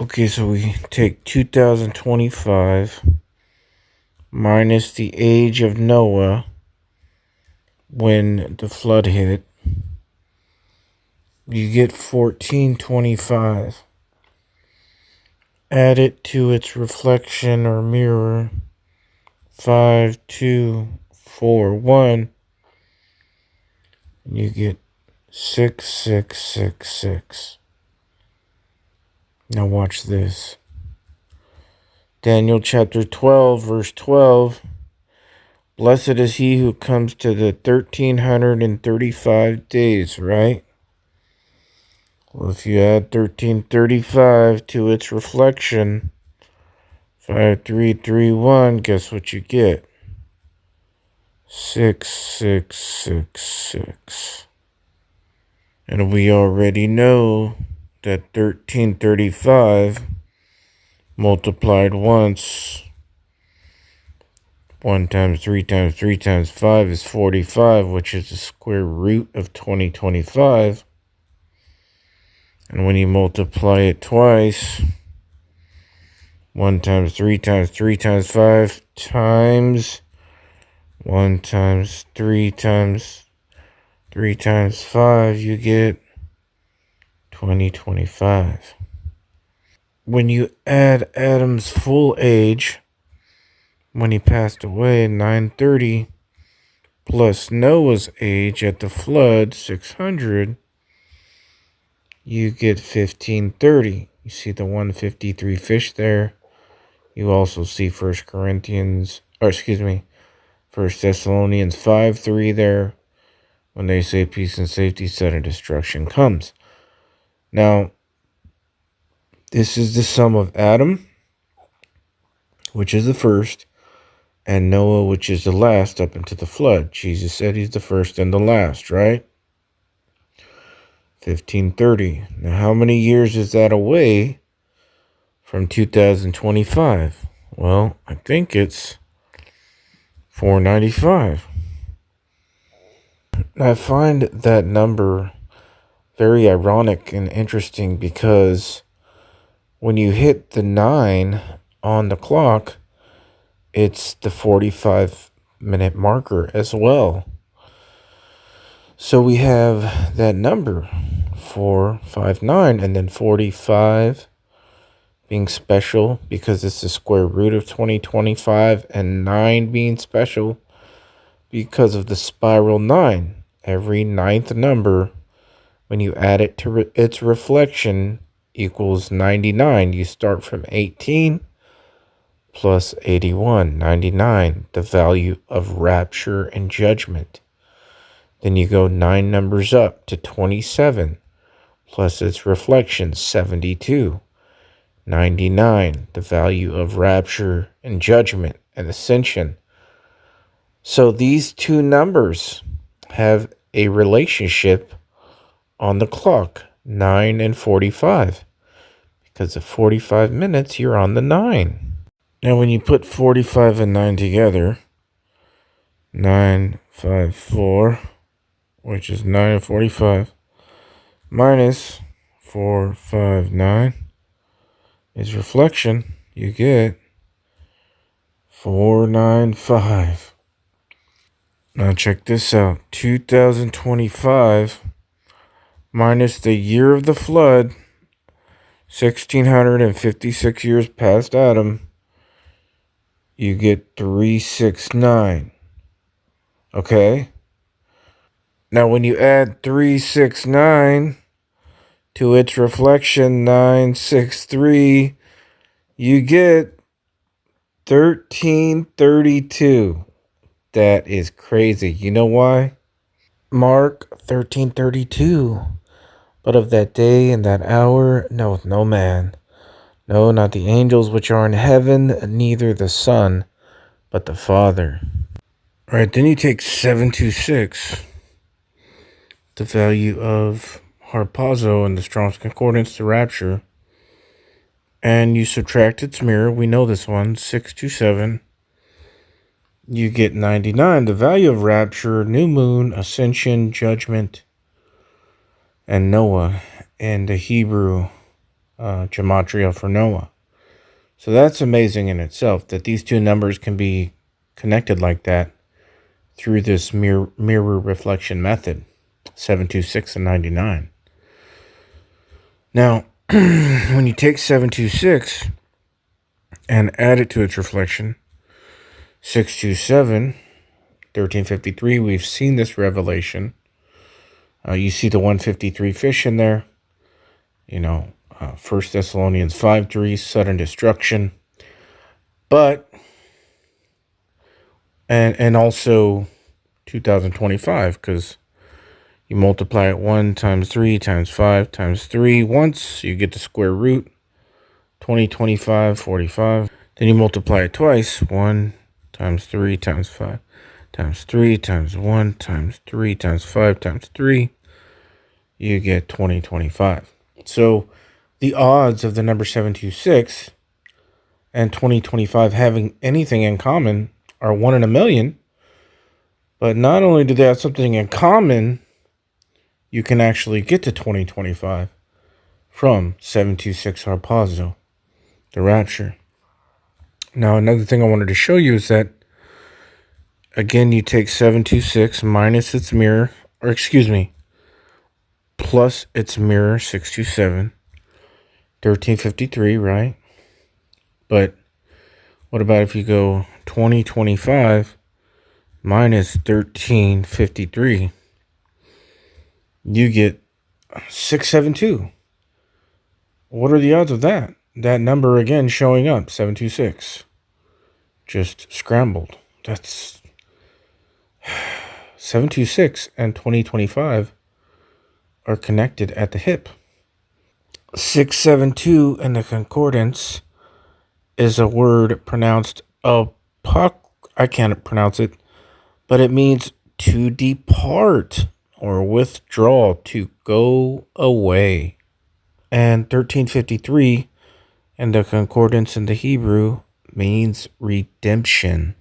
Okay, so we take 2025 minus the age of Noah when the flood hit. You get 1425. Add it to its reflection or mirror. 5241. You get 6666. Now watch this. Daniel chapter 12, verse 12. Blessed is he who comes to the 1335 days, right? Well, if you add 1335 to its reflection, 5331, guess what you get? 6666. And we already know that 1335 multiplied once, 1 times 3 times 3 times 5 is 45, which is the square root of 2025. And when you multiply it twice, 1 times 3 times 3 times 5 times 1 times 3 times 3 times 5, you get 2025. When you add Adam's full age, when he passed away in 930, plus Noah's age at the flood, 600, you get 1530. You see the 153 fish there. You also see 1 Thessalonians 5:3 there, when they say peace and safety, sudden destruction comes. Now, this is the sum of Adam, which is the first, and Noah, which is the last, up into the flood. Jesus said he's the first and the last, right? 1530. Now, how many years is that away from 2025? Well, I think it's 495. I find that number very ironic and interesting because when you hit the 9 on the clock, it's the 45-minute marker as well. So we have that number, 459, and then 45 being special because it's the square root of 2025, and 9 being special because of the spiral 9. Every ninth number, when you add it to its reflection, equals 99. You start from 18 plus 81, 99, the value of rapture and judgment. Then you go 9 numbers up to 27, plus its reflection, 72, 99, the value of rapture and judgment and ascension. So these two numbers have a relationship on the clock, 9 and 45, because at 45 minutes, you're on the 9. Now, when you put 45 and 9 together, 954, which is 9 and 45, minus 459 is reflection. You get 495. Now, check this out. 2025 minus the year of the flood, 1656 years past Adam, you get 369. Okay? Now, when you add 369 to its reflection, 963, you get 1332. That is crazy. You know why? Mark 1332. But of that day and that hour knoweth no man, no, not the angels which are in heaven, neither the Son, but the Father. All right, then you take 726, the value of harpazo in the Strong's Concordance to Rapture, and you subtract its mirror. We know this one, 627. You get 99, the value of Rapture, new moon, ascension, judgment, and Noah in the Hebrew gematria for Noah. So that's amazing in itself that these two numbers can be connected like that through this mirror reflection method, 726 and 99. Now, when you take 726 and add it to its reflection, 627, 1353, we've seen this revelation. You see the 153 fish in there. 1 Thessalonians 5:3, sudden destruction. But, and also 2025, because you multiply it 1 times 3 times 5 times 3 once, you get the square root, 2025, 45. Then you multiply it twice, 1 times 3 times 5 times 3 times 1 times 3 times 5 times 3. You get 2025. So the odds of the number 726 and 2025 having anything in common are 1 in a million. But not only do they have something in common, you can actually get to 2025 from 726 harpazo, the Rapture. Now, another thing I wanted to show you is that, again, you take 726 minus its mirror, or excuse me, plus its mirror, 627, 1353, right? But what about if you go 2025 minus 1353? You get 672. What are the odds of that? That number again showing up, 726. Just scrambled. That's 726 and 2025 are connected at the hip. 672 in the concordance is a word pronounced I can't pronounce it, but it means to depart or withdraw, to go away. And 1353 in the concordance in the Hebrew means redemption.